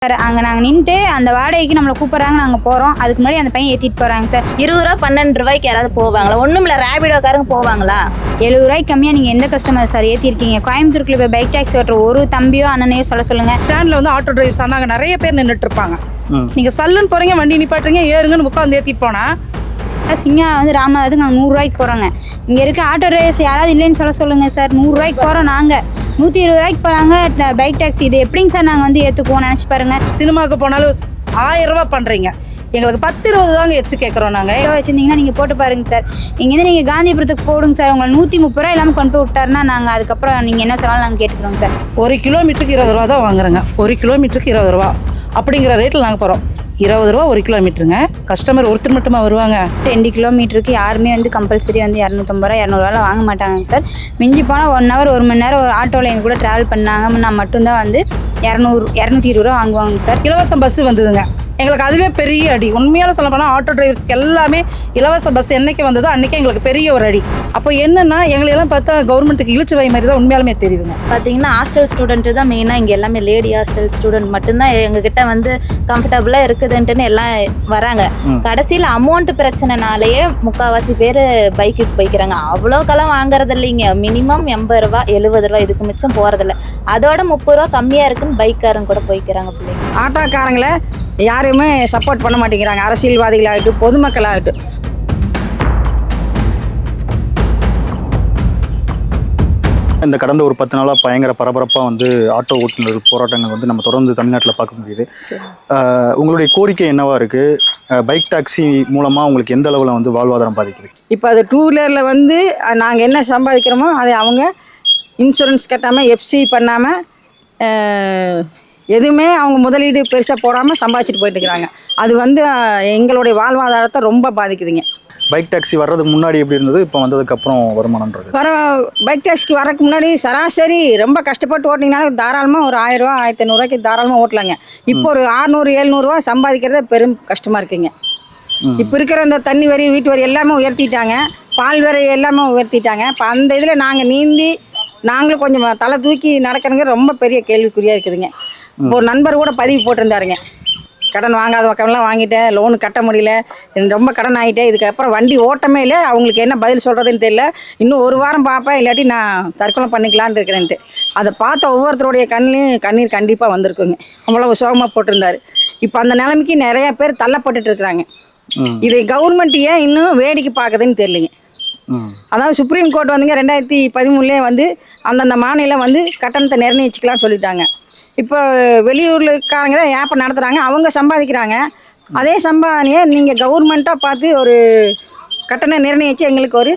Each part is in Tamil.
சார் அங்கே நாங்கள் நின்றுட்டு அந்த வாடகைக்கு நம்மளை கூப்பிட்றாங்க, நாங்கள் போகிறோம். அதுக்கு முன்னாடி அந்த பையன் ஏற்றிட்டு போகிறாங்க சார். 20 ரூபா 12 ரூபாய்க்கு யாராவது போவாங்களா? ஒன்றும் இல்லை, ரேபிடோக்காரங்க போவாங்களா? 70 ரூபாய்க்கு கம்மியாக நீங்கள் எந்த கஸ்டமர் சார் ஏற்றிருக்கீங்க? கோயம்புத்தூருக்குள்ள இப்போ பைக் டாக்ஸி ஓட்டுற ஒரு தம்பியோ அண்ணனையோ சொல்லுங்கள். ஸ்டாண்டில் வந்து ஆட்டோ டிரைவர்ஸ் ஆனாங்க, நிறைய பேர் நின்றுட்டு இருப்பாங்க. நீங்கள் சல்லுன்னு போகிறீங்க, வண்டி நிப்பாட்டுறீங்க, ஏறுங்கன்னு உட்காந்து ஏற்றிட்டு போனால் சிங்கா வந்து ராமநாதத்துக்கு நாங்கள் 100 ரூபாய்க்கு போகிறோங்க. இங்கே இருக்க ஆட்டோ டிரைவர்ஸ் யாராவது இல்லைன்னு சொல்லுங்கள் சார். 100 ரூபாய்க்கு போகிறோம், நாங்கள் 120 ரூபாய்க்கு போகிறாங்க பைக் டாக்ஸி. இது எப்படிங்க சார் நாங்கள் வந்து ஏற்றுக்குவோம்? நினச்சி பாருங்கள். சினிமாவுக்கு போனாலும் 1000 ரூபா பண்ணுறீங்க, எங்களுக்கு 10-20 தாங்க எச்சு கேட்குறோம். நாங்கள் வச்சுருந்தீங்கன்னா நீங்கள் போட்டு பாருங்க சார். இங்கேருந்து நீங்கள் காந்திபுரத்துக்கு போடுங்க சார். உங்களை 130 ரூபா இல்லாமல் கொண்டு போய் விட்டாருன்னா நாங்கள் அதுக்கப்புறம் நீங்கள் என்ன சொன்னாலும் நாங்கள் கேட்டுக்கிறோம் சார். 1 கிலோமீட்டருக்கு 20 ரூபா தான் வாங்குறோங்க. 1 கிலோமீட்டருக்கு 20 ரூபா அப்படிங்கிற ரேட்டில் நாங்கள் போகிறோம். 20 ரூபா 1 கிலோமீட்டருங்க. கஸ்டமர் ஒருத்தர் மட்டுமா வருவாங்க? 2 கிலோமீட்டருக்கு யாருமே வந்து கம்பல்சரி வந்து 250 ரூபா 200 ரூபாலாம் வாங்க மாட்டாங்க சார். மிஞ்சி போனால் 1 ஹவர் 1 மணி நேரம் ஒரு ஆட்டோவில் எங்கள் கூட ட்ராவல் பண்ணாங்கன்னா மட்டும்தான் வந்து 220 ரூபா வாங்குவாங்க சார். இலவச பஸ்ஸு வந்ததுங்க, எங்களுக்கு அதுவே பெரிய அடி. உண்மையால சொல்ல போனால் ஆட்டோ டிரைவர்ஸ்க்கு எல்லாமே இலவச பஸ் என்னைக்கு வந்ததோ அன்றைக்கி எங்களுக்கு பெரிய ஒரு அடி. அப்போ என்னென்னா எங்களெல்லாம் பார்த்தா கவர்மெண்ட்டுக்கு இழுச்சு வை மாதிரி தான் உண்மையாலுமே தெரியுதுங்க. பார்த்தீங்கன்னா ஹாஸ்டல் ஸ்டூடெண்ட்டு தான் மெயினாக இங்கே எல்லாமே லேடி ஹாஸ்டல் ஸ்டூடெண்ட் மட்டும்தான் எங்ககிட்ட வந்து கம்ஃபர்டபுளாக இருக்குதுன்ட்டுன்னு எல்லாம் வராங்க. கடைசியில் அமௌண்ட் பிரச்சனைனாலேயே முக்கால்வாசி பேர் பைக்குக்கு போய்க்கிறாங்க. அவ்வளோக்கெல்லாம் வாங்குறது இல்லைங்க. மினிமம் 80 ரூபா 70 ரூபா, இதுக்கு மிச்சம் போகிறதில்ல. அதோட 30 ரூபா கம்மியாக இருக்குன்னு பைக்காரங்க கூட போய்க்கிறாங்க பிள்ளைங்க. ஆட்டோக்காரங்களை யாருமே சப்போர்ட் பண்ண மாட்டேங்கிறாங்க, அரசியல்வாதிகளாகட்டும் பொதுமக்களாகட்டும். இந்த கடந்த ஒரு 10 நாளாக பயங்கர பரபரப்பாக வந்து ஆட்டோ ஓட்டுநர் போராட்டங்கள் வந்து நம்ம தொடர்ந்து தமிழ்நாட்டில் பார்க்க முடியுது. உங்களுடைய கோரிக்கை என்னவா இருக்குது? பைக் டாக்ஸி மூலமாக உங்களுக்கு எந்த அளவில் வந்து வாழ்வாதாரம் பாதிக்குது? இப்போ அது 2 வீலரில் வந்து நாங்கள் என்ன சம்பாதிக்கிறோமோ அதை அவங்க இன்சூரன்ஸ் கட்டாமல் எஃப்சி பண்ணாமல் எதுவுமே அவங்க முதலீடு பெருசாக போடாமல் சம்பாதிச்சிட்டு போயிட்டு இருக்கிறாங்க. அது வந்து எங்களுடைய வாழ்வாதாரத்தை ரொம்ப பாதிக்குதுங்க. பைக் டாக்ஸி வர்றதுக்கு முன்னாடி எப்படி இருந்தது, இப்போ வந்ததுக்கப்புறம் வருமானம்ன்றது? பைக் டாக்ஸிக்கு வரக்கு முன்னாடி சராசரி ரொம்ப கஷ்டப்பட்டு ஓட்டினீங்கனாலும் தாராளமாக ஒரு 1000 ரூபா 1500 ரூபாய்க்கு தாராளமாக ஓட்டலாங்க. இப்போ ஒரு 600-700 ரூபா சம்பாதிக்கிறதே பெரும் கஷ்டமாக இருக்குங்க. இப்போ இருக்கிற இந்த தண்ணி வரி, வீட்டு வரி எல்லாமே உயர்த்திட்டாங்க, பால் வரி எல்லாமே உயர்த்திட்டாங்க. இப்போ அந்த இதில் நாங்கள் நீந்தி நாங்களும் கொஞ்சம் தலை தூக்கி நடக்கிறதுங்க ரொம்ப பெரிய கேள்விக்குறியாக இருக்குதுங்க. இப்போ ஒரு நண்பர் கூட பதிவு போட்டிருந்தாருங்க, கடன் வாங்காத பக்கம்லாம் வாங்கிட்டேன், லோனு கட்ட முடியல, ரொம்ப கடன் ஆகிட்டேன், இதுக்கப்புறம் வண்டி ஓட்டமே இல்லை, அவங்களுக்கு என்ன பதில் சொல்கிறதுன்னு தெரியல, இன்னும் 1 வாரம் பார்ப்பேன், இல்லாட்டி நான் தற்கொலை பண்ணிக்கலான்னு இருக்கிறேன்ட்டு. அதை பார்த்த ஒவ்வொருத்தருடைய கண்ணீர் கண்டிப்பாக வந்திருக்குங்க. அவ்வளோ சோகமாக போட்டிருந்தார். இப்போ அந்த நிலைமைக்கு நிறைய பேர் தள்ளப்பட்டுட்டு இருக்கிறாங்க. இதை கவர்மெண்ட் ஏன் இன்னும் வேடிக்கை பார்க்குதுன்னு தெரியலைங்க. அதாவது சுப்ரீம் கோர்ட் வந்துங்க 2013 வந்து அந்தந்த மாநிலம் வந்து கட்டணத்தை நிர்ணயிச்சிக்கலாம்னு சொல்லிட்டாங்க. இப்போ வெளியூர்லக்காரங்க தான் ஏப்ப நடத்துகிறாங்க, அவங்க சம்பாதிக்கிறாங்க. அதே சம்பாதனையை நீங்கள் கவர்மெண்ட்டாக பார்த்து ஒரு கட்டணம் நிர்ணயித்து எங்களுக்கு ஒரு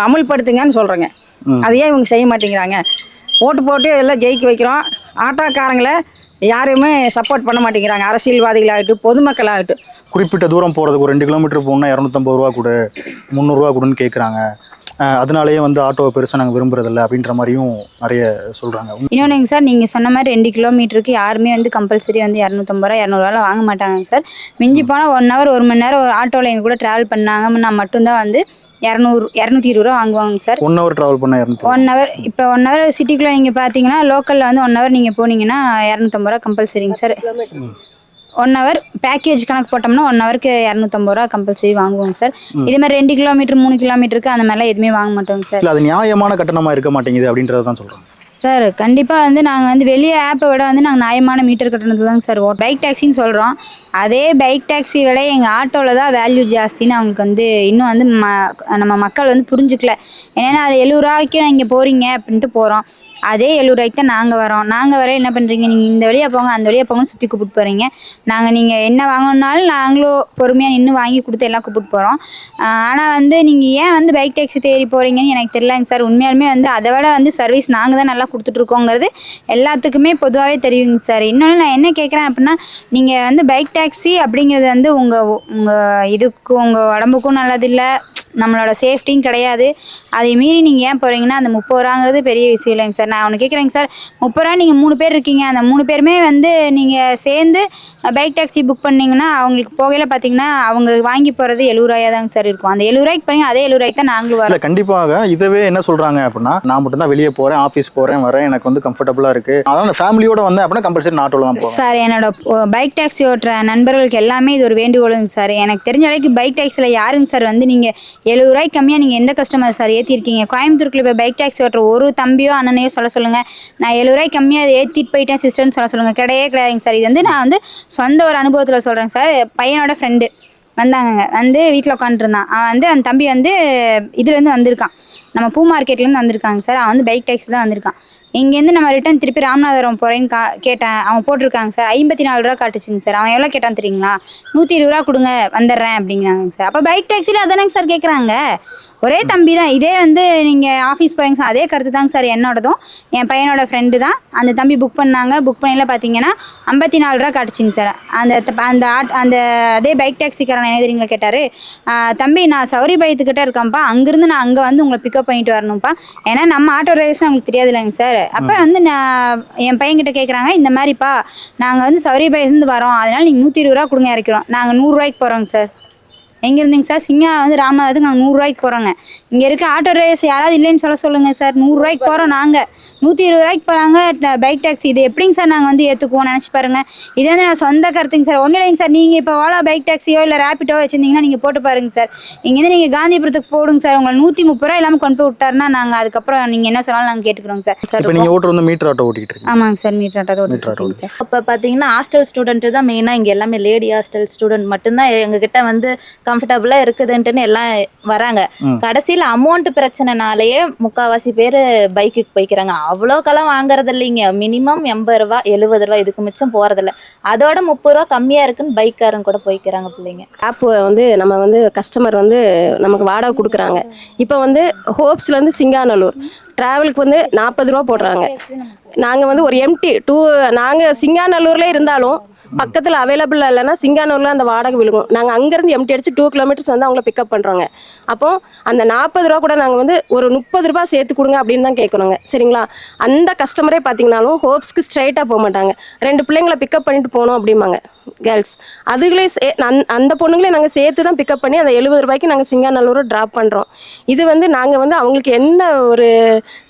அமுல்படுத்துங்கன்னு சொல்கிறேங்க. அதையே இவங்க செய்ய மாட்டேங்கிறாங்க. ஓட்டு போட்டு எல்லாம் ஜெயிக்க வைக்கிறோம். ஆட்டோக்காரங்களை யாருமே சப்போர்ட் பண்ண மாட்டேங்கிறாங்க, அரசியல்வாதிகளாகட்டும் பொதுமக்களாகட்டும். குறிப்பிட்ட தூரம் போகிறதுக்கு ஒரு 2 கிலோமீட்டர் போகணுன்னா 250 ரூபா கொடு, 300 ரூபா கொடுன்னு கேட்குறாங்க. அதனாலேயே வந்து ஆட்டோவை பெருசாக நாங்கள் விரும்புறதில்ல அப்படின்ற மாதிரியும் நிறைய சொல்கிறாங்க. இன்னொன்றுங்க சார், நீங்கள் சொன்ன மாதிரி 2 கிலோமீட்டருக்கு யாருமே வந்து கம்பல்சரி வந்து 250 ரூபா 200 ரூபாலாம் வாங்க மாட்டாங்க சார். மிஞ்சி போனால் 1 ஹவர் 1 மணி நேரம் ஒரு ஆட்டோவில் எங்கள் கூட ட்ராவல் பண்ணாங்கன்னா மட்டும்தான் வந்து 220 ரூபா வாங்குவாங்க சார். 1 ஹவர் ட்ராவல் பண்ணால் 1 ஹவர். இப்போ 1 ஹவர் சிட்டிக்குள்ளே நீங்கள் பார்த்தீங்கன்னா லோக்கலில் வந்து 1 ஹவர் நீங்கள் போனீங்கன்னா 250 ரூபா கம்பல்சரிங்க சார். 1 ஹவர் பேக்கேஜ் கணக்கு போட்டோம்னா 1 ஹவருக்கு 250 ரூபா கம்பல்சரி வாங்குவோங்க சார். இதே மாதிரி 2 கிலோமீட்டர் 3 கிலோமீட்டருக்கு அந்த மாதிரிலாம் எதுவுமே வாங்க மாட்டோங்க சார். இல்லை, அது நியாயமான கட்டணமாக இருக்க மாட்டேங்குது அப்படின்றத தான் சொல்கிறோம் சார். கண்டிப்பாக வந்து நாங்கள் வந்து வெளியே ஆப்பை விட வந்து நாங்கள் நியாயமான மீட்டர் கட்டணத்தில் தாங்க சார் பைக் டாக்ஸின்னு சொல்கிறோம். அதே பைக் டாக்ஸி விட எங்கள் ஆட்டோவில் தான் வேல்யூ ஜாஸ்தின்னு அவங்களுக்கு வந்து இன்னும் வந்து நம்ம மக்கள் வந்து புரிஞ்சுக்கல. ஏன்னா அது 70 ரூபாய்க்கு இங்கே போகிறீங்க அப்படின்ட்டு போகிறோம். அதே 70 ரூபாய்க்கு தான் நாங்கள் வரோம். நாங்கள் வர என்ன பண்ணுறீங்க, நீங்கள் இந்த வழியாக போங்க அந்த வழியாக போங்கன்னு சுற்றி கூப்பிட்டு போகிறீங்க. நீங்கள் என்ன வாங்கணுன்னாலும் நாங்களும் பொறுமையாக நின்று வாங்கி கொடுத்து எல்லாம் கூப்பிட்டு போகிறோம். ஆனால் வந்து நீங்கள் ஏன் வந்து பைக் டாக்ஸி தேடி போகிறீங்கன்னு எனக்கு தெரியலங்க சார். உண்மையாலுமே வந்து அதை விட வந்து சர்வீஸ் நாங்கள் தான் நல்லா கொடுத்துட்ருக்கோங்கிறது எல்லாத்துக்குமே பொதுவாகவே தெரியுங்க சார். இன்னொன்று நான் என்ன கேட்குறேன் அப்படின்னா, நீங்கள் வந்து பைக் டாக்ஸி அப்படிங்கிறது வந்து உங்கள் இதுக்கு உங்கள் உடம்புக்கும் நல்லதில்லை, நம்மளோட சேஃப்டியும் கிடையாது. அதை மீறி நீங்கள் ஏன் போகிறீங்கன்னா அந்த 30 ரூபாங்கிறது பெரிய விஷயம் இல்லைங்க சார். நான் ஒன்று கேட்குறேங்க சார், 30 ரூபா நீங்கள் 3 பேர் இருக்கீங்க, அந்த 3 பேருமே வந்து நீங்கள் சேர்ந்து பைக் டாக்ஸி புக் பண்ணிங்கன்னா அவங்களுக்கு போகையில் பார்த்தீங்கன்னா அவங்க வாங்கி போகிறது 70 ரூபாயா தாங்க சார் இருக்கும். அந்த 70 ரூபாய்க்கு பண்ணி அதே 70 ரூபாய்க்கு தான் நாங்களும் இல்லை வரோம். கண்டிப்பாக இதவே என்ன சொல்கிறாங்க அப்படின்னா, நான் மட்டும்தான் வெளியே போகிறேன், ஆஃபீஸ் போகிறேன், வரேன், எனக்கு வந்து கம்ஃபர்டபுளாக இருக்குது, அதனால் ஃபேமிலியோட வந்தேன் அப்படின்னா கம்பல்சரி நான் ஆட்டோவில் தான் போவேன். சார் என்னோட பைக் டாக்ஸி ஓட்டுற நண்பர்களுக்கு எல்லாமே இது ஒரு வேண்டுகோளுங்க சார். எனக்கு தெரிஞ்ச வரைக்கும் பைக் டாக்ஸியில் யாருங்க சார் வந்து நீங்கள் 70 ரூபாய்க்கு கம்மியாக நீங்கள் எந்த கஸ்டமர் சார் ஏற்றிருக்கீங்க? கோயம்புத்தூருக்குள்ள இப்போ பைக் டாக்ஸி ஓட்டுற ஒரு தம்பியோ அண்ணனையோ சொல்ல சொல்லுங்கள், நான் 70 ரூபாய்க்கு கம்மியாக அதை ஏற்றிட்டு போயிட்டேன் சிஸ்டர்னு சொல்ல சொல்லுங்கள். கிடையாதுங்க சார். இது வந்து நான் வந்து சொந்த ஒரு அனுபவத்தில் சொல்கிறேங்க சார். பையனோட ஃப்ரெண்டு வந்தாங்க, வந்து வீட்டில் உட்காந்துருந்தான். அவன் வந்து அந்த தம்பி வந்து இதுலேருந்து வந்திருக்கான், நம்ம பூ மார்க்கெட்லேருந்து வந்திருக்காங்க சார். அவன் வந்து பைக் டாக்ஸி தான் வந்திருக்கான். இங்கேருந்து நம்ம ரிட்டன் திருப்பி ராமநாதபுரம் போகிறேன்னு கேட்டேன். அவன் போட்டிருக்காங்க சார் 54 ரூபா காட்டுச்சுங்க சார். அவன் எவ்வளோ கேட்டான் தெரியுங்களா? 120 ரூபா கொடுங்க வந்துடுறேன் அப்படிங்கிறாங்க சார். அப்போ பைக் டாக்ஸியில் அதானங்க சார் கேட்குறாங்க. ஒரே தம்பி தான். இதே வந்து நீங்கள் ஆஃபீஸ் போகிறீங்க சார், அதே கருத்து தாங்க சார் என்னோடதும். என் பையனோட ஃப்ரெண்டு தான் அந்த தம்பி புக் பண்ணாங்க. புக் பண்ணியில் பார்த்தீங்கன்னா 54 ரூபா காட்டுச்சிங்க சார். அந்த அதே பைக் டாக்ஸிக்காரன் என்ன தெரியுங்களா கேட்டார், தம்பி நான் சௌரிபாயத்துக்கிட்ட இருக்கேன்ப்பா, அங்கேருந்து நான் அங்கே வந்து உங்களை பிக்கப் பண்ணிட்டு வரணும்ப்பா, ஏன்னா நம்ம ஆட்டோ டிரைவர்ஸ் நம்மளுக்கு தெரியாது இல்லைங்க சார். அப்போ வந்து நான் என் பையன்கிட்ட கேட்குறாங்க, இந்த மாதிரிப்பா நாங்கள் வந்து சௌரிபாயத்துலேருந்து வரோம், அதனால் நீங்கள் 120 ரூபா கொடுங்க இறக்கிறோம், நாங்கள் 100 ரூபாய்க்கு போகிறோங்க சார். எங்கே இருந்தீங்க சார்? சிங்கா வந்து ராமநாதத்துக்கு நாங்கள் 100 ரூபாய்க்கு போகிறோங்க. இங்கே இருக்க ஆட்டோ டிரைவர்ஸ் யாராவது இல்லைன்னு சொல்லுங்கள் சார். 100 ரூபாய்க்கு போகிறோம் நாங்கள், 120 ரூபாய்க்கு போகிறாங்க பைக் டாக்ஸி. இது எப்படிங்க சார் நாங்கள் வந்து ஏற்றுக்குவோம் நினச்சி பாருங்கள். இது வந்து நான் சொந்த கருத்துங்க சார். ஒன்றும் இல்லைங்க சார், நீங்கள் இப்போ ஓலா பைக் டாக்ஸியோ இல்லை ரேப்பிட்டோ வச்சுருந்தீங்கன்னா நீங்கள் போட்டு பாருங்க சார். இங்கேருந்து நீங்கள் காந்திபுரத்துக்கு போடுங்க சார், உங்களை 130 ரூபா இல்லாமல் கொண்டு போய் விட்டாருன்னா நாங்கள் அதுக்கப்புறம் நீங்கள் என்ன சொன்னாலும் நாங்கள் கேட்டுக்கிறோங்க சார். சார் இப்போ நீங்கள் ஓட்டுற வந்து மீட்டர் ஆட்டோ ஓட்டிக்கிட்டு இருக்கீங்க? ஆமாங்க சார், மீட்டர் ஆட்டோ ஓட்டிக்கிட்டு சார். இப்போ பார்த்தீங்கன்னா ஹாஸ்டல் ஸ்டூடெண்ட்டு தான் மெயினாக இங்கே எல்லாமே லேடி ஹாஸ்டல் ஸ்டூடெண்ட் மட்டும்தான் எங்ககிட்ட வந்து கம்ஃபர்டபுளாக இருக்குதுன்ட்டுன்னு எல்லாம் வராங்க. கடைசியில் அமௌண்ட் பிரச்சனைனாலேயே முக்கால்வாசி பேர் பைக்குக்கு போய்க்கிறாங்க. அவ்வளோ காலம் வாங்குறது இல்லைங்க, மினிமம் 80 ரூபா 70 ரூபா, இதுக்கு மிச்சம் போகிறதில்ல. அதோட 30 ரூபா கம்மியாக இருக்குன்னு பைக்காரங்க கூட போய்க்கிறாங்க பிள்ளைங்க. ஆப் வந்து நம்ம வந்து கஸ்டமர் வந்து நமக்கு வாடகை கொடுக்குறாங்க. இப்போ வந்து ஹோப்ஸ்லேருந்து சிங்காநல்லூர் ட்ராவலுக்கு வந்து 40 ரூபா போடுறாங்க. நாங்கள் வந்து ஒரு எம்டி நாங்கள் சிங்காநல்லூர்லேயே இருந்தாலும் பக்கத்தில் அவைலபிள் இல்லைன்னா சிங்கானூரில் அந்த வாடகை விழுகும். நாங்கள் அங்கேருந்து எம்டி அடிச்சு 2 கிலோமீட்டர்ஸ் வந்து அவங்கள பிக்கப் பண்ணுறோங்க. அப்போது அந்த 40 ரூபா கூட நாங்கள் வந்து ஒரு 30 ரூபா சேர்த்து கொடுங்க அப்படின்னு தான் கேட்குறோங்க. சரிங்களா? அந்த கஸ்டமரே பார்த்தீங்கன்னாலும் ஹோப்ஸ்க்கு ஸ்ட்ரைட்டாக போக மாட்டாங்க, 2 பிள்ளைங்களை பிக்கப் பண்ணிட்டு போகணும் அப்படிம்பாங்க கேர்ள்ஸ். அதுகளே அந்த பொண்ணுங்களே நாங்கள் சேர்த்து தான் பிக்கப் பண்ணி அந்த 70 ரூபாய்க்கு நாங்கள் சிங்காநல்லூரை ட்ராப் பண்ணுறோம். இது வந்து நாங்கள் வந்து அவங்களுக்கு என்ன ஒரு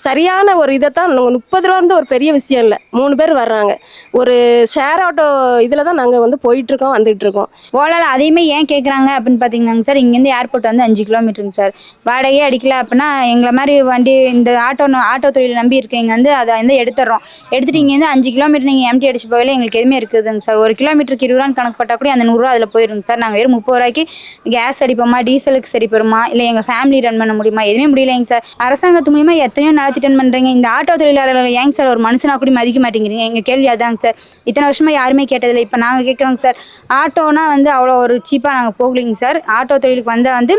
சரியான ஒரு இதை தான் 30 ரூபா வந்து ஒரு பெரிய விஷயம் இல்லை. 3 பேர் வர்றாங்க, ஒரு ஷேர் ஆட்டோ இதில் தான் நாங்கள் வந்து போயிட்டுருக்கோம் வந்துகிட்ருக்கோம். ஓலாவில் அதையுமே ஏன் கேட்குறாங்க அப்படின்னு பார்த்தீங்கன்னாங்க சார், இங்கேருந்து ஏர்போர்ட் வந்து 5 கிலோமீட்டருங்க சார். வாடகையே அடிக்கல அப்படின்னா எங்களை மாதிரி வண்டி இந்த ஆட்டோ தொழில் நம்பி இருக்கீங்க வந்து அதை வந்து எடுத்துடுறோம். எடுத்துகிட்டு இங்கேருந்து 5 கிலோமீட்டர் நீங்கள் எம்டி அடிச்சு போகல எங்களுக்கு எதுவுமே இருக்குதுங்க சார். ஒரு கிலோமீட்டருக்கு 20 ரூபான்னு கணக்கு பட்டா கூட அந்த 100 ரூபா அதில் போயிருங்க சார். நாங்கள் வெறும் 30 ரூபாய்க்கு கேஸ் அடிப்போமா, டீசலுக்கு சரி பெறுமா, இல்லை எங்கள் ஃபேமிலி ரன் பண்ண முடியுமா? எதுவுமே முடியலைங்க சார். அரசாங்கத்து மூலியமாக எத்தனையோ நலத்திட்டம் பண்ணுறீங்க. இந்த ஆட்டோ தொழிலாளர்கள் ஏங்க சார் ஒரு மனுஷனா கூட மதிக்க மாட்டேங்கிறீங்க? எங்கள் கேள்வி அதாங்க சார். இத்தனை வருஷமாக யாருமே கேட்டதில்லை, இப்போ நாங்கள் கேட்குறோங்க சார். ஆட்டோனா வந்து அவ்வளோ ஒரு சீப்பாக நாங்கள் போகலிங்க சார். ஆட்டோ தொழிலுக்கு வந்தால் வந்து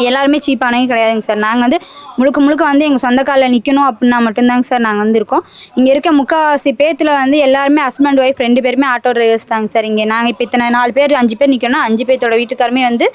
எல்லாருமே சீப்பானவே கிடையாதுங்க சார். நாங்கள் வந்து முழுக்க வந்து எங்கள் சொந்த காலில் நிற்கணும் அப்படின்னா மட்டும்தாங்க சார் நாங்கள் வந்து இருக்கோம். இங்கே இருக்க முக்கால்வாசி பேத்தில் வந்து எல்லாருமே ஹஸ்பண்ட் ஒய்ஃப் 2 பேருமே ஆட்டோ டிரைவர்ஸ் தாங்க சார். இங்கே நாங்கள் இப்போ இத்தனை 4 பேர் 5 பேர் நிற்கணும்னா 5 பேர்த்தோட வீட்டுக்காருமே வந்து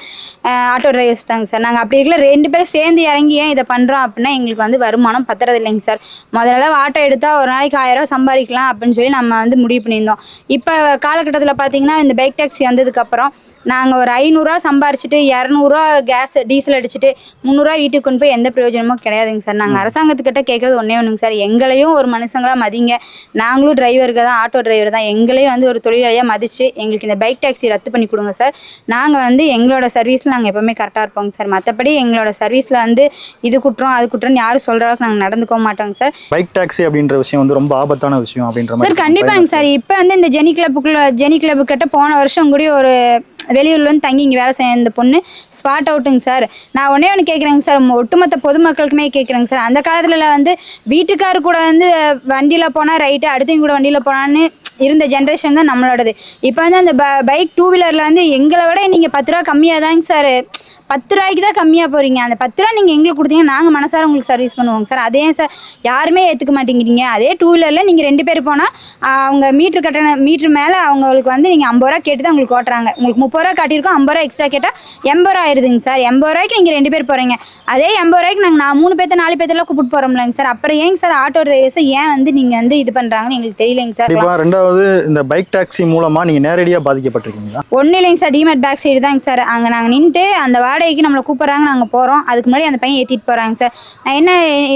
ஆட்டோ டிரைவர்ஸ் தாங்க சார். நாங்கள் அப்படி இருக்கல 2 பேரும் சேர்ந்து இறங்கி ஏன் இதை பண்ணுறோம் அப்படின்னா எங்களுக்கு வந்து வருமானம் பத்துறது இல்லைங்க சார். முதல்ல ஆட்டோ எடுத்தால் ஒரு நாளைக்கு 1000 ரூபா சம்பாதிக்கலாம் அப்படின்னு சொல்லி நம்ம வந்து முடிவு பண்ணியிருந்தோம். இப்போ காலகட்டத்தில் பார்த்தீங்கன்னா இந்த பைக் டாக்ஸி வந்ததுக்கப்புறம் நாங்கள் ஒரு 500 ரூபா சம்பாரிச்சிட்டு 200 ரூபா கேஸ் டீசல் அடிச்சுட்டு 300 ரூபா வீட்டுக்கு கொண்டு போய் எந்த பிரயோஜனமும் கிடையாதுங்க சார். நாங்கள் அரசாங்கத்துக்கிட்ட கேட்குறது ஒன்றுங்க சார், எங்களையும் ஒரு மனுஷங்களாக மதிங்க. நாங்களும் டிரைவருக்கு தான், ஆட்டோ டிரைவர் தான், எங்களையும் வந்து ஒரு தொழிலாளியாக மதித்து எங்களுக்கு இந்த பைக் டாக்ஸி ரத்து பண்ணி கொடுங்க சார். நாங்கள் வந்து எங்களோட சர்வீஸில் நாங்கள் எப்போவுமே கரெக்டாக இருப்போங்க சார். மற்றபடி எங்களோட சர்வீஸில் வந்து இது குற்றம் அது குற்றம்னு யாரும் சொல்கிற அளவுக்கு நாங்கள் நடந்துக்க மாட்டோங்க சார். பைக் டாக்ஸி அப்படின்ற விஷயம் வந்து ரொம்ப ஆபத்தான விஷயம் அப்படின்ற மாதிரி சார். கண்டிப்பாங்க சார். இப்போ வந்து இந்த ஜெனி கிளப்பு கிட்ட போன வருஷம் கூட ஒரு வெளியூர்ல வந்து தங்கி இங்கே வேலை செய்ய இந்த பொண்ணு ஸ்பாட் அவுட்டுங்க சார். நான் ஒன்றே கேட்குறேங்க சார், ஒட்டுமொத்த பொதுமக்களுக்குமே கேட்குறேங்க சார். அந்த காலத்தில் வந்து வீட்டுக்காரு கூட வந்து வண்டியில் போனால் ரைட்டு, அடுத்தவங்க கூட வண்டியில் போனான்னு இருந்த ஜென்ரேஷன் தான் நம்மளோடது. இப்போ வந்து அந்த பைக் 2 வீலரில் வந்து எங்களை விட நீங்கள் 10 ரூபா கம்மியாக தாங்க சார் 10 ரூபாய்க்கு தான் கம்மியாக போகிறீங்க. அந்த 10 ரூபா நீங்கள் எங்களுக்கு கொடுத்தீங்க, நாங்கள் மனசார உங்களுக்கு சர்வீஸ் பண்ணுவோங்க சார். அதே சார் யாருமே ஏற்றுக்க மாட்டேங்கிறீங்க. அதே 2 வீலரில் நீங்கள் 2 பேர் போனால் அவங்க மீட்ரு மேலே அவங்களுக்கு வந்து நீங்கள் 50 ரூபா கேட்டு தான் உங்களுக்கு ஓட்டுறாங்க. உங்களுக்கு 30 ரூபா காட்டியிருக்கோம், 50 ரூபா எக்ஸ்ட்ரா கேட்டால் 80 ரூபா ஆயிடுதுங்க சார். 80 ரூபாய்க்கு நீங்கள் 2 பேர் போகிறீங்க. அதே 80 ரூபாய்க்கு நாங்கள் 3 பேர்த்த 4 பேர்த்தெல்லாம் கூப்பிட்டு போகிறோம்லங்க சார். அப்புறம் ஏங்க சார் ஆட்டோ டிரைவர்ஸை ஏன் வந்து நீங்கள் வந்து இது பண்ணுறாங்கன்னு எங்களுக்கு தெரியலைங்க சார். இப்போ ரெண்டாவது இந்த பைக் டாக்ஸி மூலமாக நீங்கள் நேரடியாக பாதிக்கப்பட்டிருக்கீங்களா? ஒன்றும் இல்லைங்க சார், டிமேட் பேக் சைடு தாங்க சார். அங்கே நாங்கள் நின்றுட்டு அந்த வாடகைக்கு நம்மளை கூப்பிட்றாங்க, நாங்கள் போகிறோம். அதுக்கு முன்னாடி அந்த பையன் ஏற்றிட்டு போகிறாங்க சார்.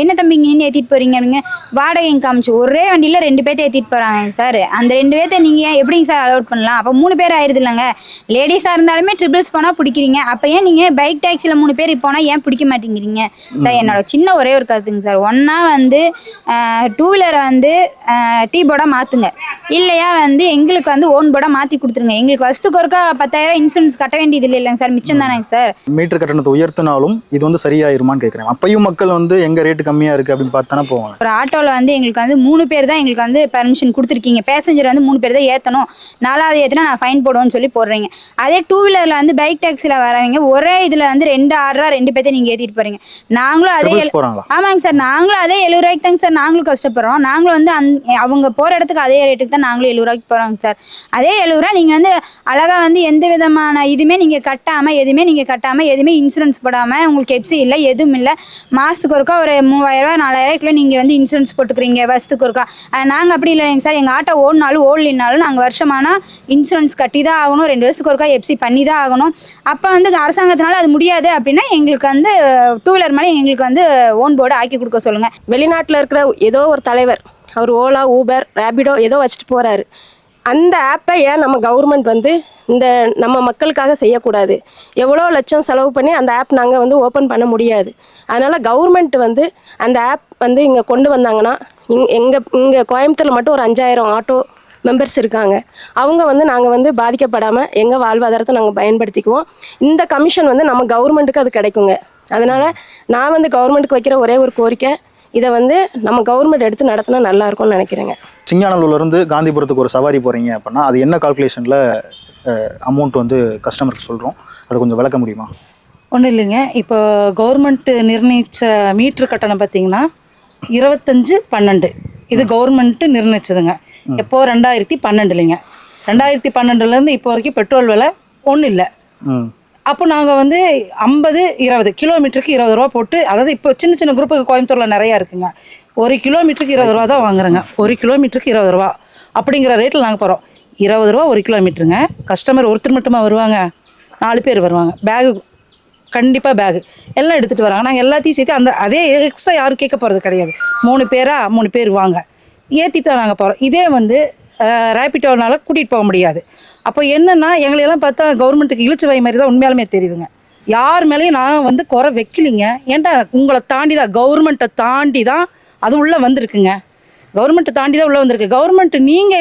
என்ன தம்பி இங்கே நின்று ஏற்றிட்டு போகிறீங்க அப்படிங்க, வாடகைங்க காமிச்சு ஒரே வண்டியில் 2 பேர்த்த ஏற்றிட்டு போகிறாங்க சார். அந்த 2 பேர்த்த நீங்கள் எப்படிங்க சார் அலோட் பண்ணலாம்? அப்போ 3 பேர் ஆயிடுது இல்லைங்க. லேடிஸாக இருந்தாலுமே ட்ரிபிள்ஸ் போனால் பிடிக்கிறீங்க, அப்போ ஏன் நீங்கள் பைக் டாக்ஸியில் 3 பேர் போனால் ஏன் பிடிக்க மாட்டேங்கிறீங்க சார்? என்னோட சின்ன ஒரே ஒரு கருத்துங்க சார். ஒன்றா வந்து 2 வீலரை வந்து டீ போர்டாக மாற்றுங்க, இல்லையா வந்து எங்களுக்கு வந்து ஓன் போர்டாக மாற்றி கொடுத்துருங்க. எங்களுக்கு வருஷத்துக்கு ஒருக்கா 10,000 இன்சூரன்ஸ் கட்ட வேண்டியது இல்லைங்க சார், மிச்சம் தானேங்க சார். மீட்டர் கட்டணத்தை உயர்த்தினாலும் இது வந்து சரியாயிருமான்னு கேட்குறேன். அப்பயும் மக்கள் வந்து எங்கள் ரேட்டு கம்மியாக இருக்குது அப்படின்னு பார்த்தானே போவாங்க. ஒரு ஆட்டோவில் வந்து எங்களுக்கு வந்து 3 பேர் தான் எங்களுக்கு வந்து பெர்மிஷன் கொடுத்துருக்கீங்க. பேசஞ்சர் வந்து 3 பேர் தான் ஏற்றணும், 4வது ஏற்றினா நான் ஃபைன் போடுவேன்னு சொல்லி போடுறீங்க. அதே 2 வீலரில் வந்து பைக் டாக்ஸியில் வரவங்க ஒரே இதில் வந்து 2 ஆர்டரா 2 பேர்த்த நீங்கள் ஏற்றிட்டு போகிறீங்க. நாங்களும் அதே போகிறாங்களா? ஆமாங்க சார், நாங்களும் அதே 70 ரூபாய்க்கு தாங்க சார் நாங்களும் கஷ்டப்படுறோம். நாங்களும் வந்து அவங்க போகிற இடத்துக்கு அதே ரேட்டுக்கு தான் நாங்களும் 70 ரூபாய்க்கு போகிறோங்க சார். அதே 70 ரூபா நீங்கள் வந்து அழகாக வந்து எந்த விதமான இதுவுமே நீங்கள் கட்டாமல் எதுவுமே இன்சூரன்ஸ் போடாமல், உங்களுக்கு எப்சி இல்லை எதுவும் இல்லை, மாதத்துக்கு ஒருக்கா ஒரு 3000 4000 நீங்கள் வந்து இன்சூரன்ஸ் போட்டுக்கிறீங்க வருஷத்துக்கு ஒருக்கா. நாங்கள் அப்படி இல்லைங்க சார். எங்கள் ஆட்டோ ஓடலினாலும் நாங்கள் வருஷமானால் இன்சூரன்ஸ் கட்டி தான் ஆகணும், 2 வருஷத்துக்கு ஒருக்கா எப்சி பண்ணி தான் ஆகணும். அப்போ வந்து அரசாங்கத்தினால அது முடியாது அப்படின்னா எங்களுக்கு வந்து 2 வீலர் மேலே எங்களுக்கு வந்து ஓன் போர்டு ஆக்கி கொடுக்க சொல்லுங்கள். வெளிநாட்டில் இருக்கிற ஏதோ ஒரு தலைவர், அவர் ஓலா, ஊபர், ரேபிடோ ஏதோ வச்சுட்டு போகிறாரு. அந்த ஆப்பை ஏன் நம்ம கவர்மெண்ட் வந்து நம்ம மக்களுக்காக செய்யக்கூடாது? எவ்வளோ லட்சம் செலவு பண்ணி அந்த ஆப் நாங்கள் வந்து ஓப்பன் பண்ண முடியாது. அதனால் கவர்மெண்ட் வந்து அந்த ஆப் வந்து இங்கே கொண்டு வந்தாங்கன்னா, இங்கே கோயம்புத்தூரில் மட்டும் ஒரு 5000 ஆட்டோ மெம்பர்ஸ் இருக்காங்க. அவங்க வந்து நாங்கள் வந்து பாதிக்கப்படாமல் எங்கள் வாழ்வாதாரத்தை நாங்கள் பயன்படுத்திக்குவோம். இந்த கமிஷன் வந்து நம்ம கவர்மெண்ட்டுக்கு அது கிடைக்குங்க. அதனால் நான் வந்து கவர்மெண்ட்டுக்கு வைக்கிற ஒரே ஒரு கோரிக்கை, இதை வந்து நம்ம கவர்மெண்ட் எடுத்து நடத்தினா நல்லாயிருக்கும்னு நினைக்கிறேங்க. சிங்கானல்லூர்லேருந்து காந்திபுரத்துக்கு ஒரு சவாரி போகிறீங்க அப்படின்னா அது என்ன கால்குலேஷனில் அமௌண்ட் வந்து கஸ்டமருக்கு சொல்கிறோம், அதை கொஞ்சம் விளக்க முடியுமா? ஒன்றும் இல்லைங்க. இப்போ கவர்மெண்ட்டு நிர்ணயித்த மீட்ரு கட்டணம் பார்த்தீங்கன்னா 25/12 இது கவர்மெண்ட்டு நிர்ணயிச்சதுங்க. எப்போ 2012 2012லேருந்து இப்போ வரைக்கும் பெட்ரோல் விலை ஒன்றும் இல்லை. அப்போ நாங்கள் வந்து 50-20 கிலோமீட்டருக்கு 20 ரூபா போட்டு, அதாவது இப்போ சின்ன குரூப்புக்கு கோயம்புத்தூரில் நிறையா இருக்குங்க. 1 கிலோமீட்டருக்கு 20 ரூபா தான் வாங்குறேங்க. 1 கிலோமீட்டருக்கு 20 ரூபா அப்படிங்கிற ரேட்டில் நாங்கள் போகிறோம். 20 ரூபா 1 கிலோமீட்டருங்க. கஸ்டமர் ஒருத்தர் மட்டுமா வருவாங்க, 4 பேர் வருவாங்க. பேகு கண்டிப்பாக பேகு எல்லாம் எடுத்துகிட்டு வராங்க. நாங்கள் எல்லாத்தையும் சேர்த்து அதே எக்ஸ்ட்ரா யாரும் கேட்க போகிறது கிடையாது. 3 பேர் வாங்க ஏற்றிட்டு தான் நாங்கள் போகிறோம். இதே வந்து ரேபிட்டோனால கூட்டிகிட்டு போக முடியாது. அப்போ என்னென்னா எங்களையெல்லாம் பார்த்தா கவர்மெண்ட்டுக்கு இழுச்சு வை மாதிரி தான் உண்மையாலுமே தெரியுதுங்க. யார் மேலேயும் நான் வந்து குறை வைக்கலிங்க. ஏன்டா உங்களை தாண்டி தான், கவர்மெண்ட்டை தாண்டி தான் அது உள்ளே வந்திருக்குங்க. கவர்மெண்ட்டை தாண்டி தான் உள்ளே வந்திருக்கு. கவர்மெண்ட் நீங்கள்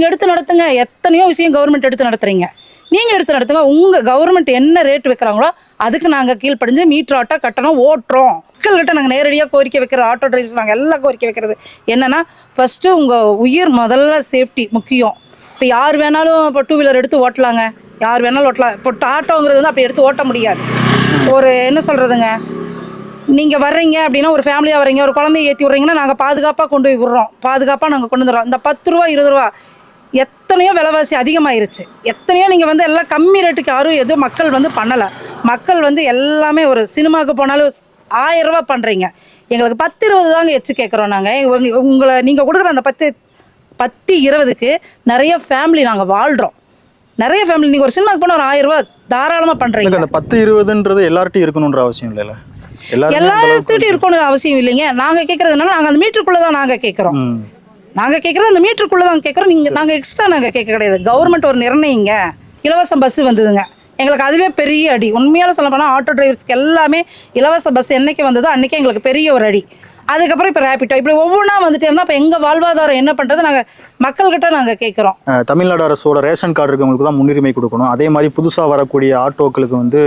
எடுத்து நடத்துங்க. எத்தனையோ விஷயம் கவர்மெண்ட் எடுத்து நடத்துகிறீங்க, நீங்கள் எடுத்து நடத்துங்க. உங்கள் கவர்மெண்ட் என்ன ரேட் வைக்கிறாங்களோ அதுக்கு நாங்கள் கீழ்ப்படிஞ்சு மீட்டர் ஆட்டோ கட்டணம் ஓட்டுறோம். மக்கள்கிட்ட நாங்கள் நேரடியாக கோரிக்கை வைக்கிறது, ஆட்டோ டிரைவர்ஸ் நாங்கள் எல்லாம் கோரிக்கை வைக்கிறது என்னென்னா, ஃபஸ்ட்டு உங்கள் உயிர் முதல்ல சேஃப்டி முக்கியம். இப்போ யார் வேணாலும் இப்போ 2 வீலர் எடுத்து ஓட்டலாங்க, யார் வேணாலும் ஓட்டலாம். இப்போ ஆட்டோங்கிறது வந்து அப்படி எடுத்து ஓட்ட முடியாது. ஒரு என்ன சொல்கிறதுங்க, நீங்கள் வர்றீங்க அப்படின்னா ஒரு ஃபேமிலியாக வர்றீங்க, ஒரு குழந்தைய ஏற்றி விட்றீங்கன்னா நாங்கள் பாதுகாப்பாக கொண்டு போய் விடுறோம், பாதுகாப்பாக நாங்கள் கொண்டு வந்துடுறோம். இந்த 10 ரூபா 20 ரூபா எத்தனையோ விலைவாசி அதிகமாகிருச்சு. எத்தனையோ நீங்கள் வந்து எல்லாம் கம்மி ரேட்டுக்கு யாரும் எதுவும் மக்கள் வந்து பண்ணலை. மக்கள் வந்து எல்லாமே ஒரு சினிமாவுக்கு போனாலும் 1000 ரூபா பண்ணுறீங்க. எங்களுக்கு 10-20 தாங்க எச்சு கேட்குறோம். நாங்கள் நீங்கள் கொடுக்குற அந்த 10-20க்கு நிறைய ஃபேமிலி நாங்கள் வாழ்கிறோம். நிறைய ஃபேமிலி நீங்கள் ஒரு சினிமாவுக்கு போனால் ஒரு 1000 ரூபா தாராளமாக பண்ணுறீங்க. அந்த 10-20ன்றது எல்லார்ட்டையும் இருக்கணுன்ற அவசியம் இல்லைல்ல, எல்லாத்துக்கிட்டையும் இருக்கணும் அவசியம் இல்லைங்க. நாங்கள் கேட்குறதுனால நாங்கள் அந்த மீட்டருக்குள்ளே தான் நாங்கள் கேட்குறோம். நாங்கள் கேட்குறது அந்த மீட்டருக்குள்ளே தான் கேட்குறோம். நாங்கள் எக்ஸ்ட்ரா நாங்கள் கேட்க கிடையாது. கவர்மெண்ட் ஒரு நிர்ணயிங்க. இலவச பஸ்ஸு வந்ததுங்க, எங்களுக்கு அதுவே பெரிய அடி. உண்மையால் சொல்ல போனால் ஆட்டோ டிரைவர்ஸ்க்கு எல்லாமே இலவச பஸ் என்னைக்கு வந்ததோ அன்றைக்கி எங்களுக்கு பெரிய ஒரு அடி. அதுக்கப்புறம் இப்போ ரேபிட்டோ இப்படி ஒவ்வொன்றா வந்துட்டு இருந்தால் இப்போ எங்கள் வாழ்வாதாரம் என்ன பண்ணுறது நாங்கள் மக்கள்கிட்ட நாங்கள் கேட்குறோம். தமிழ்நாடு அரசோட ரேஷன் கார்டு இருக்கவங்களுக்கு தான் முன்னுரிமை கொடுக்கணும். அதே மாதிரி புதுசாக வரக்கூடிய ஆட்டோக்களுக்கு வந்து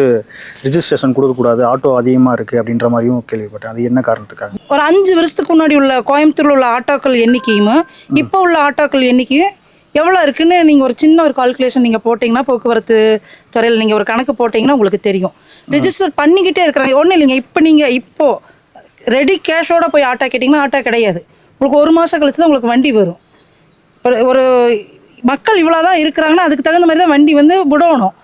ரிஜிஸ்ட்ரேஷன் கொடுக்கக்கூடாது, ஆட்டோ அதிகமாக இருக்குது அப்படின்ற மாதிரியும் கேள்விப்பட்டேன். அது என்ன காரணத்துக்காக? ஒரு 5 வருஷத்துக்கு முன்னாடி உள்ள கோயம்புத்தூரில் உள்ள ஆட்டோக்கள் எண்ணிக்கையும் இப்போ உள்ள ஆட்டோக்கள் எண்ணிக்கையும் எவ்வளோ இருக்குன்னு நீங்கள் ஒரு சின்ன ஒரு கால்குலேஷன் நீங்கள் போட்டிங்கன்னா, போக்குவரத்து துறையில் நீங்கள் ஒரு கணக்கு போட்டிங்கன்னா உங்களுக்கு தெரியும். ரிஜிஸ்டர் பண்ணிக்கிட்டே இருக்கிறாங்க. ஒன்றும் இல்லைங்க, இப்போது ரெடி கேஷோட போய் ஆட்டோ கேட்டிங்கன்னா ஆட்டோ கிடையாது. உங்களுக்கு 1 மாதம் கழிச்சு தான் உங்களுக்கு வண்டி வரும். ஒரு மக்கள் இவ்வளோ தான் இருக்கிறாங்கன்னா அதுக்கு தகுந்த மாதிரி தான் வண்டி வந்து விடணும்.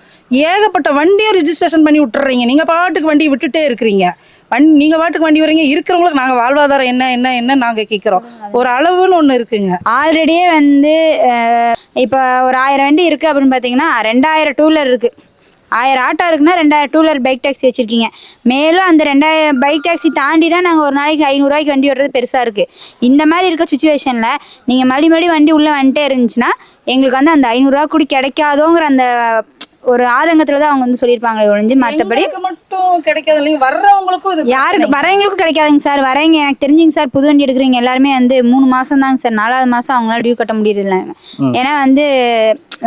ஏகப்பட்ட வண்டியை ரிஜிஸ்ட்ரேஷன் பண்ணி விட்டுறீங்க. நீங்கள் பாட்டுக்கு வண்டி விட்டுட்டே இருக்கிறீங்க. நீங்கள் பாட்டுக்கு வண்டி வரீங்க. இருக்கிறவங்களுக்கு நாங்கள் வாழ்வாதாரம் என்ன நாங்கள் கேட்குறோம். ஒரு அளவுன்னு ஒன்று இருக்குங்க. ஆல்ரெடியே வந்து இப்போ ஒரு 1000 வண்டி இருக்குது அப்படின்னு பார்த்தீங்கன்னா 2000 டூலர் இருக்குது. 1000 ஆட்டோ இருக்குன்னா 2000 டூலர் பைக் டாக்ஸி வச்சுருக்கீங்க. மேலும் அந்த 2000 பைக் டாக்ஸி தாண்டி தான் நாங்கள் ஒரு நாளைக்கு 500 ரூபாய்க்கு வண்டி ஓட்டுறது பெருசாக இருக்குது. இந்த மாதிரி இருக்க சுச்சுவேஷனில் நீங்கள் மறுபடி வண்டி உள்ளே வந்துட்டே இருந்துச்சுன்னா எங்களுக்கு வந்து அந்த 500 ரூபா கூட கிடைக்காதோங்கிற அந்த ஒரு ஆதங்கத்தில் தான் அவங்க வந்து சொல்லியிருப்பாங்களே ஒழிஞ்சு மற்றபடி மட்டும் கிடைக்காது இல்லைங்க, வர்றவங்களுக்கும் இது யாருக்கு வரவங்களுக்கும் கிடைக்காதுங்க சார். வரவங்க எனக்கு தெரிஞ்சுங்க சார், புது வண்டி எடுக்கிறீங்க எல்லாருமே வந்து 3 மாதம் தாங்க சார். 4வது மாதம் அவங்களால டியூ கட்ட முடியுது இல்லைங்க. ஏன்னா வந்து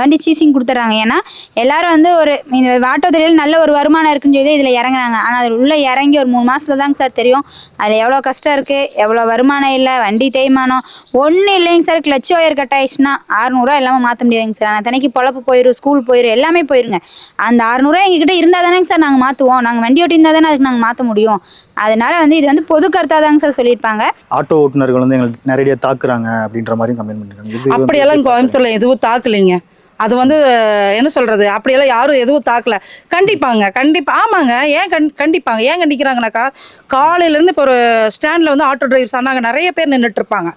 வண்டி சீசிங் கொடுத்துட்றாங்க. ஏன்னா எல்லாரும் வந்து ஒரு இந்த ஆட்டோ தொழில் நல்ல ஒரு வருமானம் இருக்குன்னு சொல்லி இதில் இறங்குறாங்க. ஆனால் அதில் உள்ளே இறங்கி ஒரு 3 மாதத்துல தாங்க சார் தெரியும் அதில் எவ்வளோ கஷ்டம் இருக்குது, எவ்வளோ வருமானம் இல்லை, வண்டி தேய்மானம் ஒன்றும் இல்லைங்க சார். கிளச் ஒயர் கட் ஆயிடுச்சுன்னா 600 ரூபா இல்லாமல் மாற்ற முடியாதுங்க சார். ஆனால் தனிக்கு பொழப்பு போயிடும், ஸ்கூல் போயிடும், எல்லாமே போயிருங்க. அந்த 600 ரூபா எங்ககிட்ட இருந்தால் தானேங்க சார் நாங்கள் மாற்றுவோம். நாங்கள் வண்டி ஓட்டி இருந்தால் தானே அதுக்கு நாங்கள் மாற்ற முடியும். அதனால வந்து இது வந்து பொது கருத்தாக தாங்க சார் சொல்லியிருப்பாங்க. ஆட்டோ ஓட்டுநர்கள் வந்து எங்களுக்கு நேரடியாக தாக்குறாங்க அப்படின்ற மாதிரி கம்ப்ளைண்ட் பண்ணிருக்காங்க. அப்படியெல்லாம் கோயம்புத்தூர்ல எதுவும் தாக்கலைங்க. அது வந்து என்ன சொல்றது, அப்படியெல்லாம் யாரும் எதுவும் தாக்கல. கண்டிப்பாங்க, ஆமாங்க. ஏன் கண்டிப்பாங்க, ஏன் கண்டிக்கிறாங்கனாக்கா, காலையிலேருந்து இப்போ ஒரு ஸ்டாண்டில் வந்து ஆட்டோ டிரைவர்ஸ் ஆனாங்க நிறைய பேர் நின்றுட்டு இருப்பாங்க.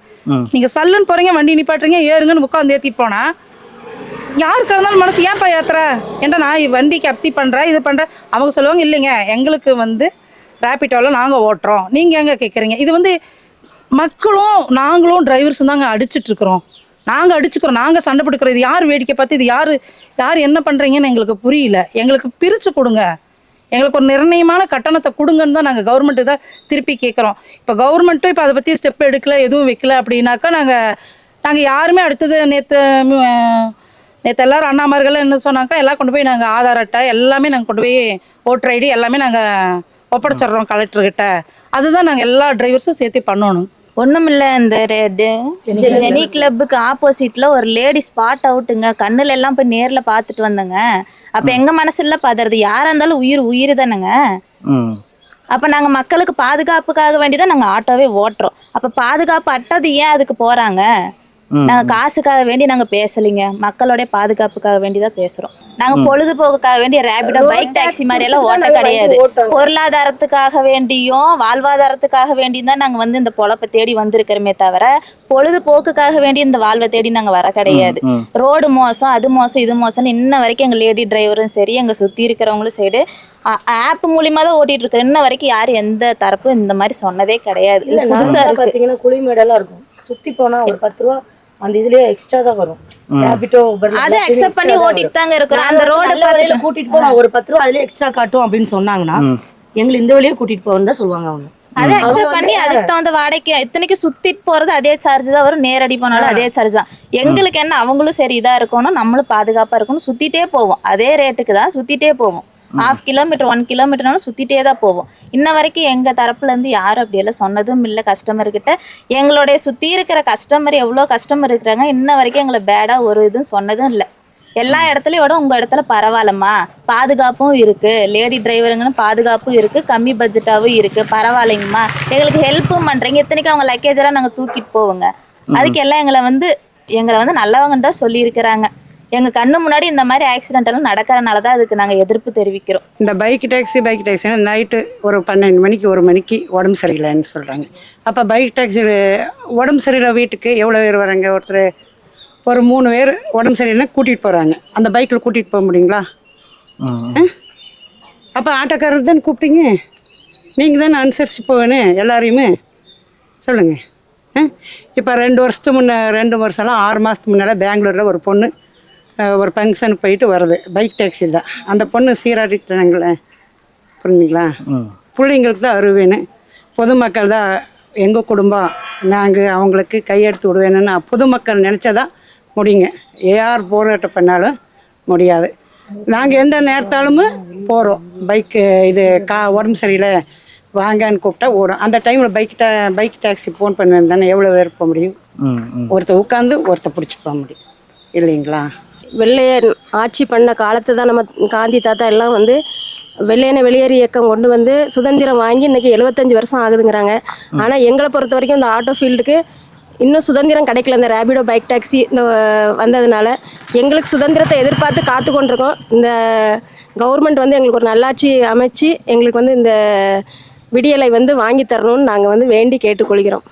நீங்கள் சல்லுன்னு போகிறீங்க, வண்டி நிப்பாட்டுறீங்க, ஏறுங்கன்னு உட்காந்து ஏற்றிட்டு போனால் யாருக்காக இருந்தாலும் மனசு ஏன்ப்பா ஏற்றுற, ஏன்டா நான் வண்டிக்கு அப்சி பண்ணுறேன், இது பண்ணுறேன். அவங்க சொல்லுவாங்க, இல்லைங்க எங்களுக்கு வந்து ரேபிட்டோவில் நாங்கள் ஓட்டுறோம், நீங்கள் எங்கே கேட்குறீங்க. இது வந்து மக்களும் நாங்களும் டிரைவர்ஸும் தாங்க அடிச்சிட்ருக்குறோம். நாங்கள் சண்டை பிடிக்கிறோம். இது யார் வேடிக்கை பார்த்து இது யார் என்ன பண்ணுறீங்கன்னு எங்களுக்கு புரியல. எங்களுக்கு பிரித்து கொடுங்க, எங்களுக்கு ஒரு நிர்ணயமான கட்டணத்தை கொடுங்கன்னு தான் நாங்கள் கவர்மெண்ட்டு தான் திருப்பி கேட்குறோம். இப்போ கவர்மெண்ட்டும் இப்போ அதை பற்றி ஸ்டெப் எடுக்கல, எதுவும் வைக்கல அப்படின்னாக்கா நாங்கள் யாருமே அடுத்தது நேற்று எல்லோரும் அண்ணாமார்கள் என்ன சொன்னாக்கா எல்லாம் கொண்டு போய் நாங்கள் ஆதார் அட்டை எல்லாமே நாங்கள் கொண்டு போய் ஓட்டர் ஐடி எல்லாமே நாங்கள் ஒப்படைச்சிட்றோம் கலெக்டர்கிட்ட. அதுதான் நாங்கள் எல்லா டிரைவர்ஸும் சேர்த்து பண்ணணும். ஒண்ணுமில்ல, இந்த ஜெனி கிளப்புக்கு ஆப்போசிட்ல ஒரு லேடி ஸ்பாட் அவுட்டுங்க. கண்ணுல எல்லாம் போய் நேர்ல பாத்துட்டு வந்தங்க. அப்ப எங்க மனசுல பதறது, யாரா இருந்தாலும் உயிர் தானேங்க. அப்ப நாங்க மக்களுக்கு பாதுகாப்புக்காக வேண்டிதான் நாங்க ஆட்டோவே ஓட்டுறோம். அப்ப பாதுகாப்பு அட்டது ஏன் அதுக்கு போறாங்க? நாங்க காசுக்காக வேண்டி நாங்க பேசலைங்க, மக்களுடைய பாதுகாப்புக்காக வேண்டிதான் பேசுறோம். நாங்க பொழுதுபோக்குக்காக வேண்டிய ரேபிடோ பைக் டாக்ஸி மாதிரி எல்லாம் ஓட்ட கிடையாது. பொருளாதாரத்துக்காக வேண்டியும் வாழ்வாதாரத்துக்காக வேண்டியும் தான் நாங்க வந்து இந்த பொழப்பை தேடி வந்திருக்கிறோமே தவிர பொழுதுபோக்குக்காக வேண்டி இந்த வாழ்வை தேடி நாங்க வர கிடையாது. ரோடு மோசம், அது மோசம், இது மோசம்னு இன்ன வரைக்கும் எங்க லேடி டிரைவரும் சரி, எங்க சுத்தி இருக்கிறவங்களும் சரி ஆப் மூலியமா தான் ஓட்டிட்டு இருக்கிற. இன்ன வரைக்கும் யாரும் எந்த தரப்பும் இந்த மாதிரி சொன்னதே கிடையாது. புதுசா பாத்தீங்கன்னா குளிமேடெல்லாம் இருக்கும், சுத்தி போனா ஒரு 10 ரூபா அந்த இதுலயே எக்ஸ்ட்ரா தான் வரும். ரேபிட்டோ அதை அக்செப்ட் பண்ணி ஓட்டிட்டு தாங்க இருக்கிறோம். அந்த ரோடு கூட்டிட்டு போனா ஒரு 10 ரூபா அதுலயே எக்ஸ்ட்ரா காட்டும் அப்படின்னு சொன்னாங்கன்னா எங்களை இந்த வழியே கூட்டிட்டு போறேன்னு தான் சொல்லுவாங்க அவங்க. அதை அக்செப்ட் பண்ணி அதுக்கு தகுந்த வாடகைக்கு இத்தனைக்கு சுத்திட்டு போறது அதே சார்ஜ் தான் வரும், நேரடி போனாலும் அதே சார்ஜ் தான். எங்களுக்கு என்ன, அவங்களும் சரி இதா இருக்கணும், நம்மளும் பாதுகாப்பா இருக்கணும், சுத்திட்டே போவோம். அதே ரேட்டுக்கு தான் சுத்திட்டே போவோம். 1/2 கிலோமீட்டர் 1 கிலோமீட்டர்னாலும் சுத்திட்டே தான் போவோம். இன்ன வரைக்கும் எங்க தரப்புல இருந்து யாரும் அப்படியெல்லாம் சொன்னதும் இல்லை. கஸ்டமர் கிட்ட எங்களுடைய சுத்தி இருக்கிற கஸ்டமர் எவ்வளோ கஸ்டமர் இருக்கிறாங்க, இன்ன வரைக்கும் எங்களை பேடா ஒரு இதுவும் சொன்னதும் இல்லை. எல்லா இடத்துலையோட உங்க இடத்துல பரவாயில்லம்மா, பாதுகாப்பும் இருக்கு, லேடி டிரைவருங்கன்னு பாதுகாப்பும் இருக்கு, கம்மி பட்ஜெட்டாவும் இருக்கு, பரவாயில்லைங்கம்மா, எங்களுக்கு ஹெல்ப்பும் பண்றீங்க. இத்தனைக்கு அவங்க லக்கேஜ் எல்லாம் நாங்க தூக்கிட்டு போவோங்க. அதுக்கு எல்லாம் எங்களை வந்து நல்லவங்கன்னு தான் சொல்லி இருக்கிறாங்க. எங்க கண்ணு முன்னாடி இந்த மாதிரி ஆக்சிடென்ட் எல்லாம் நடக்கிறனால தான் அதுக்கு நாங்க எதிர்ப்பு தெரிவிக்கிறோம். இந்த பைக் டாக்ஸி நைட்டு ஒரு 12 மணிக்கு 1 மணிக்கு உடம்பு சரியில்லைன்னு சொல்றாங்க. அப்போ பைக் டாக்ஸி உடம்பு சரியில்லை வீட்டுக்கு எவ்வளோ பேர் வராங்க? ஒரு 3 பேர் உடம்பு சரியில்லைன்னா கூட்டிகிட்டு போகிறாங்க. அந்த பைக்கில் கூட்டிகிட்டு போக முடியுங்களா? அப்போ ஆட்டோக்காரர் தானே கூப்பிட்டீங்க, நீங்கள் தானே அனுசரித்து போவேணும் எல்லாரையுமே, சொல்லுங்கள். இப்போ 2 வருஷம்லாம் 6 மாதத்துக்கு முன்னால் பெங்களூரில் ஒரு பொண்ணு ஒரு ஃபங்க்ஷனுக்கு போயிட்டு வருது பைக் டாக்ஸி தான். அந்த பொண்ணு சீராடிட்டாங்களே, புரிஞ்சுங்களா? பிள்ளைங்களுக்கு தான் வருவேன்னு, பொதுமக்கள் தான் எங்கள் குடும்பம், நாங்கள் அவங்களுக்கு கையெடுத்து விடுவேணுன்னு பொதுமக்கள் நினச்சதான் முடியுங்க. யார் போராட்டம் பண்ணாலும் முடியாது. நாங்கள் எந்த நேரத்தாலும் போகிறோம். பைக்கு உடம்பு சரியில்லை வாங்கன்னு கூப்பிட்டா ஓடும். அந்த டைமில் பைக் டாக்ஸி ஃபோன் பண்ணுவேன் தானே, எவ்வளோ பேர் போக முடியும்? ஒருத்தர் உட்காந்து ஒருத்தர் பிடிச்சி போக முடியும். இல்லைங்களா? வெள்ளையன் ஆட்சி பண்ண காலத்து தான் நம்ம காந்தி தாத்தா எல்லாம் வந்து வெள்ளையனை வெளியேறு இயக்கம் கொண்டு வந்து சுதந்திரம் வாங்கி இன்றைக்கி 75 வருஷம் ஆகுதுங்கிறாங்க. ஆனால் எங்களை பொறுத்த வரைக்கும் இந்த ஆட்டோ ஃபீல்டுக்கு இன்னும் சுதந்திரம் கிடைக்கல. இந்த ரேபிடோ பைக் டாக்ஸி இந்த வந்ததுனால எங்களுக்கு சுதந்திரத்தை எதிர்பார்த்து காத்து கொண்டிருக்கோம். இந்த கவர்மெண்ட் வந்து எங்களுக்கு ஒரு நல்லாட்சி அமைச்சு எங்களுக்கு வந்து இந்த விடியலை வந்து வாங்கி தரணும்னு நாங்கள் வந்து வேண்டி கேட்டுக்கொள்கிறோம்.